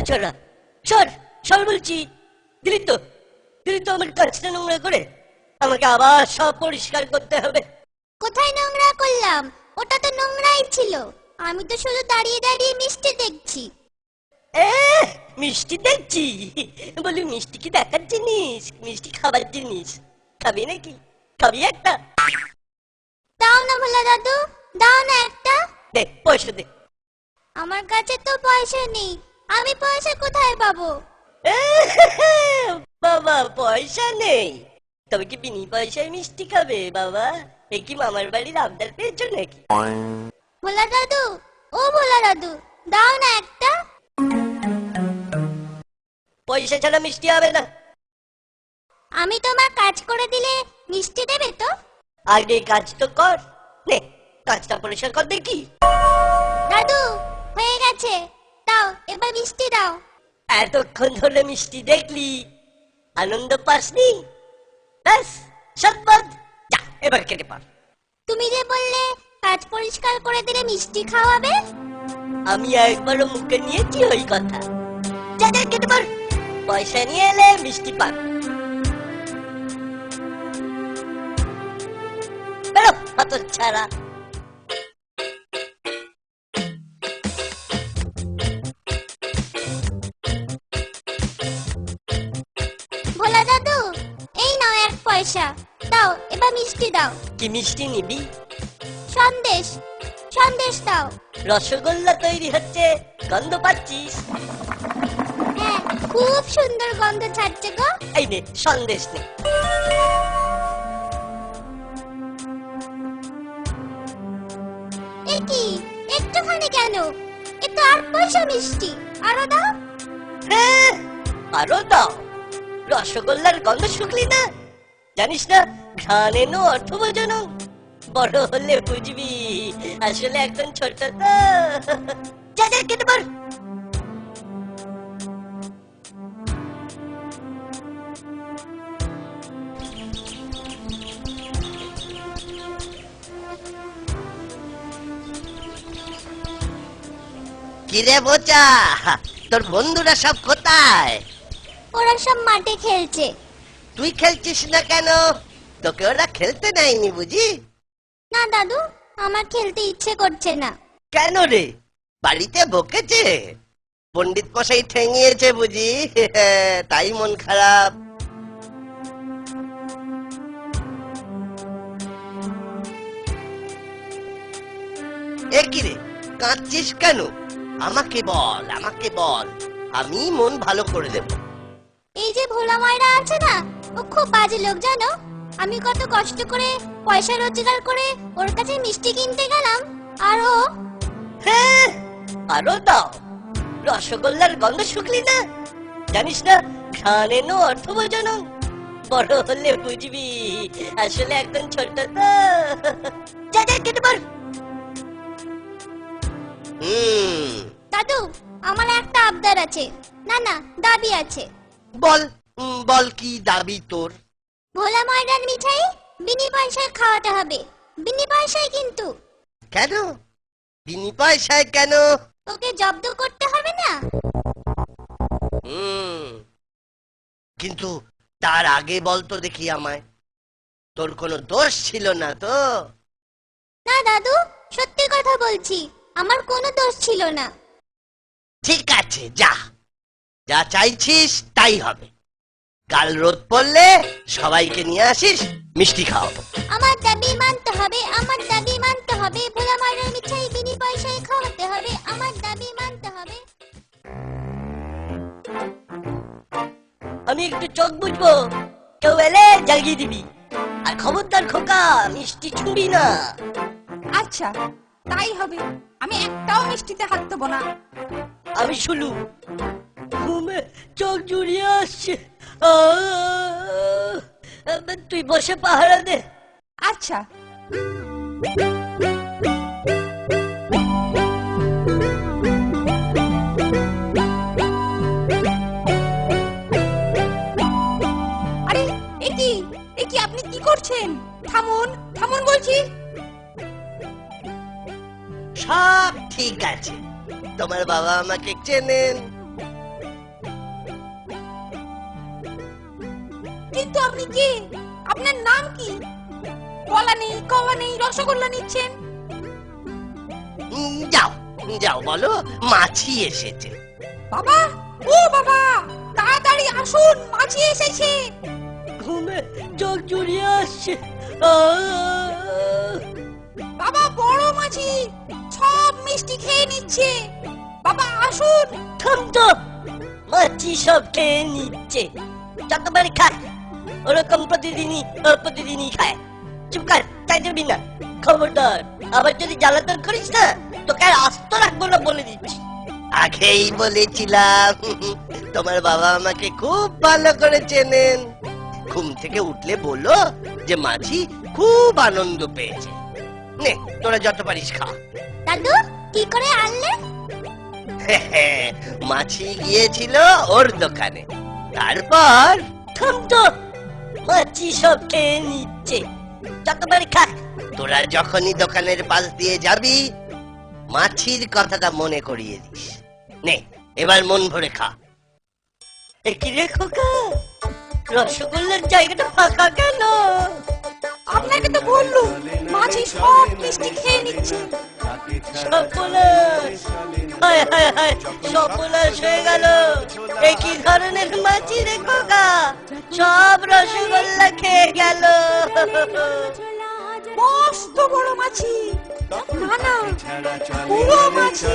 ছাড়া সর সর বলছি। দিলি তো আমার কাজটা নোংরা করে, আমাকে আবার সব পরিষ্কার করতে হবে। কোথায় নোংরা করলাম? ওটা তো নোংরাই ছিল। আমি তো শুধু দাঁড়িয়ে দাঁড়িয়ে মিষ্টি দেখছি। মিষ্টি দেখছি? বলি মিষ্টি কি দেখার জিনিস? মিষ্টি খাবার জিনিস। খাবি নাকি? খাবি একটা? দাও না ভোলা দাদু, দাও না একটা। দে পয়সা দে। আমার কাছে তো পয়সা নেই, আমি পয়সা কোথায় পাবো? বাবা পয়সা নেই, তবে কি বিনি পয়সায় মিষ্টি খাবে বাবা? এ কি মামার বাড়ির আবদার পেয়েছো নাকি? ভোলা দাদু, ও ভোলা দাদু, দাও না একটা। পয়সা ছাড়া মিষ্টি হবে না। আমি তোমার কাজ করে দিলে মিষ্টি দেবে তো? আগে কাজ তো কর, নে কাজটা পরিষ্কার কর দেখি। দাদু হয়ে গেছে, দাও এবার মিষ্টি দাও। এতক্ষণ ধরে মিষ্টি দেখলি, আনন্দ পাসনি? ব্যাস সৎবাদ, যা এবার কেটে পার। তুমি যে বললে কাজ পরিষ্কার করে দিলে মিষ্টি খাওয়াবে। আমি একবারও মুখে নিয়েছি ওই কথা। যা যা কেটে পার, পয়সা নিয়ে এলে মিষ্টি পার। বেরো হতচ্ছাড়া। ভোলা দাদু, এই নাও 1 পয়সা, দাও এবার মিষ্টি দাও। কি মিষ্টি নিবি? সন্দেশ, সন্দেশ দাও। রসগোল্লা তৈরি হচ্ছে, গন্ধ পাচ্ছিস? হ্যাঁ, খুব সুন্দর গন্ধ ছাড়ছে গো। এই নে সন্দেশ নে। এ কি একটুখানি কেন? এ তো 8 পয়সা মিষ্টি, আরো দাও। হ্যাঁ আরো দাও। রসগোল্লার গন্ধ শুকলি না? জানিস না ঘ্রাণেন অর্থভোজন? বড় হলে বুঝবি, আসলে একদম ছোট তো। যা যা কেটে পার। কিরে বোচা, তোর বন্ধুরা সব কোথায়? ওরা সব মাঠে খেলছে। তুই খেলছিস না কেন? তোকে ওরা খেলতে দেয়নি বুঝি? না দাদু, আমার খেলতে ইচ্ছে করছে না। কেন রে, বাড়িতে বকেছে? পণ্ডিত মশাই ঠেঙিয়েছে বুঝি? তাই মন খারাপ। এ কি রে, কাঁদছিস কেন? আমাকে বল, আমাকে বল, আমি মন ভালো করে দেব। এই যে ভোলা ময়রা আছে না, ও খুব বাজে লোক জানো। আমি কত কষ্ট করে পয়সা রোজগার করে ওর কাছে মিষ্টি কিনতে গেলাম, আর ও। হ্যাঁ আরো দাও। রসগোল্লার গন্ধ শুকলি না? জানিস না ঘ্রাণেন অর্থভোজন? বড় হলে বুঝবি, আসলে একদম ছোট তো। যা যা কেটে পার। দাদু, আমার একটা আবদার আছে, না না দাবি আছে। বল, বল কি দাবি তোর? ভোলা ময়রার মিঠাই বিনি পয়সায় খাওয়াতে হবে, বিনি পয়সায় কিন্তু। কেন বিনি পয়সায় কেন? ওকে জব্দ করতে হবে না? কিন্তু তার আগে বলতো দেখি আমায়, তোর কোনো দোষ ছিল না তো? না দাদু, সত্যি কথা বলছি, আমার কোনো দোষ ছিল না। ঠিক আছে, যা যা চাইছিস তাই হবে। কাল রোদ পড়লে সবাইকে নিয়ে আসিস, মিষ্টি খাওয়াবো। আমার দাবি মানতে হবে, আমার দাবি মানতে হবে। ভোলা ময়রার মিঠাই বিনি পয়সায় খাওয়াতে হবে, আমার দাবি উঠবো, কেউ এলে জাগিয়ে দিবি। আর খবরদার খোকা, মিষ্টি ছুঁবি না। আচ্ছা তাই হবে, আমি একটাও মিষ্টিতে হাত দেবো না। আমি শুলু, ঘুমে চোখ জুড়িয়ে আসছে। তুই বসে পাহারা দে। আচ্ছা। আরে এ কি আপনি কি করছেন? থামুন থামুন বলছি। সব ঠিক আছে, তোমার বাবা আমাকে চেনেন। কিন্তু আপনি কে? আপনার নাম কি? কলা নেই কওয়া নেই, রসগোল্লা নিচ্ছেন। যাও যাও, বলো মাছি এসেছে। বাবা, ও বাবা, তাড়াতাড়ি আসুন, মাছি এসেছে। ঘুমে চোখ জুড়িয়ে আসছে। বাবা, বড় মাছি সব মিষ্টি খেয়ে নিচ্ছে। বাবা আসুন। থাম তো, মাছি সব খেয়ে নিচ্ছে। যতবার খায় ওরকম প্রতিদিনই খায়। চুপ কর, তাই যাবি না। খবরদার, আবার যদি জ্বালাতন করিস না, তোকে আর আস্ত রাখবো না বলে দিচ্ছি। আগেই বলেছিলাম, তোমার বাবা আমাকে খুব ভালো করে চেনেন। ঘুম থেকে উঠলে বলো যে মাছি খুব আনন্দ পেয়েছে। নে, তোরা যত পারিস খা। দাদু কি করে আনলে? মাছি গিয়েছিল ওর দোকানে, তারপর থাম তো, মাছি সব খেয়ে নিচ্ছে। যতবার খায়। তোরা যখনই দোকানের পাশ দিয়ে যাবি, মাছির কথাটা মনে করিয়ে দিস। নে, এবার মন ভরে খা। কি রে খোকা, রসগোল্লার জায়গাটা ফাঁকা কেন? আপনাকে তো বললুম, মাছি সব মিষ্টি খেয়ে নিচ্ছে। সর্বনাশ, হায় হায় হায়, সর্বনাশ হয়ে গেল। এ কি ধরনের মাছি রে খোকা, সব রসগোল্লা খেয়ে গেল। মস্ত বড় মাছি, না না, পুরো মাছি।